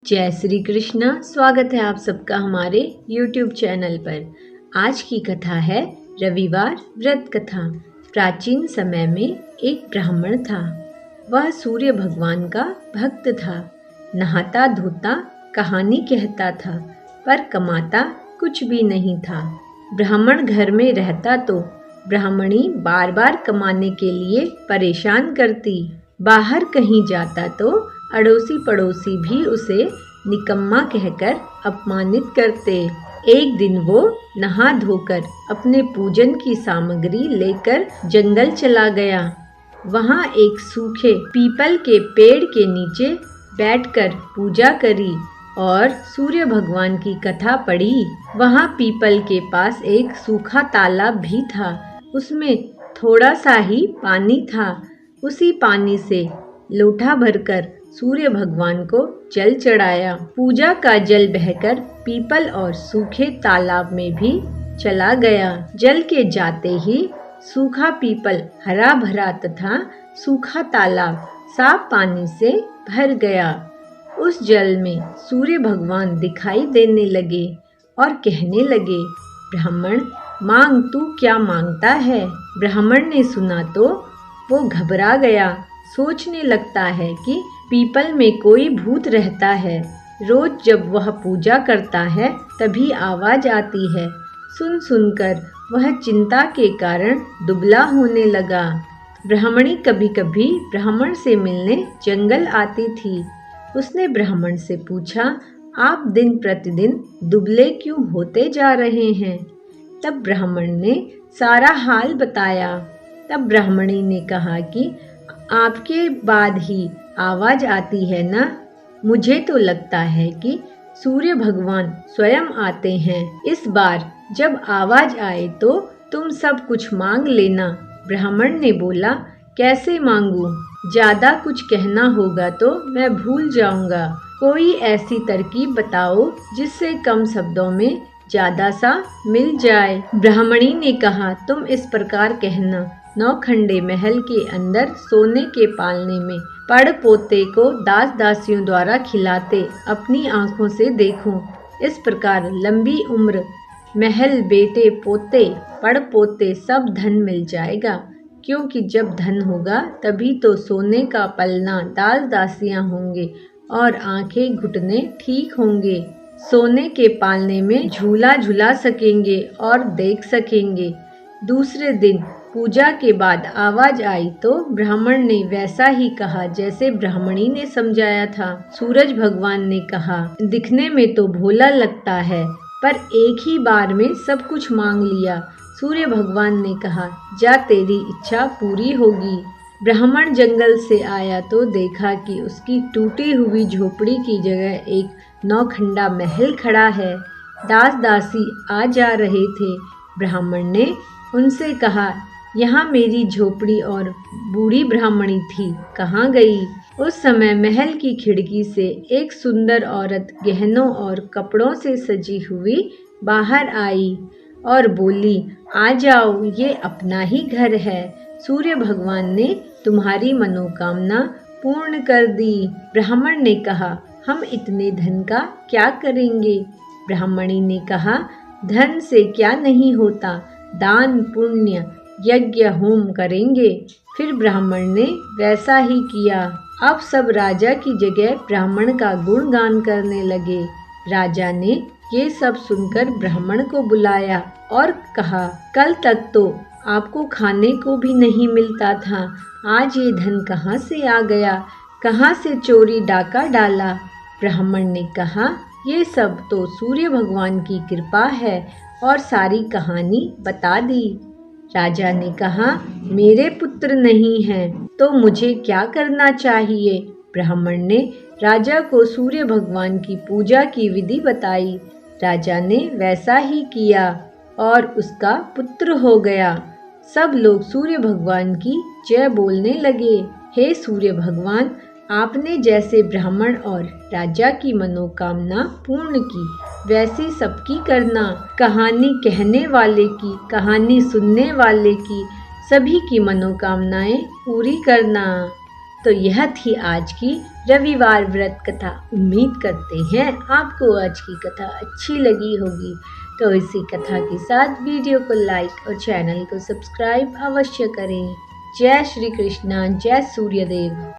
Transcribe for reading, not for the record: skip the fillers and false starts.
जय श्री कृष्ण। स्वागत है आप सबका हमारे YouTube चैनल पर। आज की कथा है रविवार व्रत कथा। प्राचीन समय में एक ब्राह्मण था। वह सूर्य भगवान का भक्त था। नहाता धोता कहानी कहता था, पर कमाता कुछ भी नहीं था। ब्राह्मण घर में रहता तो ब्राह्मणी बार बार कमाने के लिए परेशान करती। बाहर कहीं जाता तो अड़ोसी पड़ोसी भी उसे निकम्मा कहकर अपमानित करते। एक दिन वो नहा धोकर अपने पूजन की सामग्री लेकर जंगल चला गया। वहाँ एक सूखे पीपल के पेड़ के नीचे बैठकर पूजा करी और सूर्य भगवान की कथा पढ़ी। वहाँ पीपल के पास एक सूखा तालाब भी था। उसमें थोड़ा सा ही पानी था। उसी पानी से लोटा भरकर सूर्य भगवान को जल चढ़ाया। पूजा का जल बहकर पीपल और सूखे तालाब में भी चला गया। जल के जाते ही सूखा पीपल हरा भरा तथा सूखा तालाब साफ पानी से भर गया। उस जल में सूर्य भगवान दिखाई देने लगे और कहने लगे, ब्राह्मण मांग, तू क्या मांगता है? ब्राह्मण ने सुना तो वो घबरा गया। सोचने लगता है कि पीपल में कोई भूत रहता है। रोज जब वह पूजा करता है तभी आवाज आती है। सुन सुनकर वह चिंता के कारण दुबला होने लगा। ब्राह्मणी कभी कभी ब्राह्मण से मिलने जंगल आती थी। उसने ब्राह्मण से पूछा, आप दिन प्रतिदिन दुबले क्यों होते जा रहे हैं? तब ब्राह्मण ने सारा हाल बताया। तब ब्राह्मणी ने कहा कि आपके बाद ही आवाज आती है ना? मुझे तो लगता है कि सूर्य भगवान स्वयं आते हैं। इस बार जब आवाज आए तो तुम सब कुछ मांग लेना। ब्राह्मण ने बोला, कैसे मांगू? ज्यादा कुछ कहना होगा तो मैं भूल जाऊंगा। कोई ऐसी तरकीब बताओ जिससे कम शब्दों में ज्यादा सा मिल जाए। ब्राह्मणी ने कहा, तुम इस प्रकार कहना, नौखंडे महल के अंदर सोने के पालने में पड़ पोते को दास दासियों द्वारा खिलाते अपनी आंखों से देखूं। इस प्रकार लंबी उम्र, महल, बेटे पोते, पड़ पोते सब धन मिल जाएगा। क्योंकि जब धन होगा तभी तो सोने का पलना, दास दासियां होंगे और आंखें घुटने ठीक होंगे। सोने के पालने में झूला झूला सकेंगे और देख सकेंगे। दूसरे दिन पूजा के बाद आवाज आई तो ब्राह्मण ने वैसा ही कहा जैसे ब्राह्मणी ने समझाया था। सूरज भगवान ने कहा, दिखने में तो भोला लगता है, पर एक ही बार में सब कुछ मांग लिया। सूर्य भगवान ने कहा, जा तेरी इच्छा पूरी होगी। ब्राह्मण जंगल से आया तो देखा कि उसकी टूटी हुई झोपड़ी की जगह एक नौखंडा महल खड़ा है। दास दासी आ जा रहे थे। ब्राह्मण ने उनसे कहा, यहाँ मेरी झोपड़ी और बूढ़ी ब्राह्मणी थी, कहाँ गई? उस समय महल की खिड़की से एक सुंदर औरत गहनों और कपड़ों से सजी हुई बाहर आई और बोली, आ जाओ, ये अपना ही घर है। सूर्य भगवान ने तुम्हारी मनोकामना पूर्ण कर दी। ब्राह्मण ने कहा, हम इतने धन का क्या करेंगे? ब्राह्मणी ने कहा, धन से क्या नहीं होता, दान पुण्य यज्ञ होम करेंगे। फिर ब्राह्मण ने वैसा ही किया। अब सब राजा की जगह ब्राह्मण का गुणगान करने लगे। राजा ने ये सब सुनकर ब्राह्मण को बुलाया और कहा, कल तक तो आपको खाने को भी नहीं मिलता था, आज ये धन कहाँ से आ गया? कहाँ से चोरी डाका डाला? ब्राह्मण ने कहा, ये सब तो सूर्य भगवान की कृपा है, और सारी कहानी बता दी। राजा ने कहा, मेरे पुत्र नहीं हैं तो मुझे क्या करना चाहिए? ब्राह्मण ने राजा को सूर्य भगवान की पूजा की विधि बताई। राजा ने वैसा ही किया और उसका पुत्र हो गया। सब लोग सूर्य भगवान की जय बोलने लगे। हे सूर्य भगवान, आपने जैसे ब्राह्मण और राजा की मनोकामना पूर्ण की, वैसी सबकी करना। कहानी कहने वाले की, कहानी सुनने वाले की, सभी की मनोकामनाएं पूरी करना। तो यह थी आज की रविवार व्रत कथा। उम्मीद करते हैं आपको आज की कथा अच्छी लगी होगी। तो इसी कथा के साथ वीडियो को लाइक और चैनल को सब्सक्राइब अवश्य करें। जय श्री कृष्णा, जय सूर्यदेव।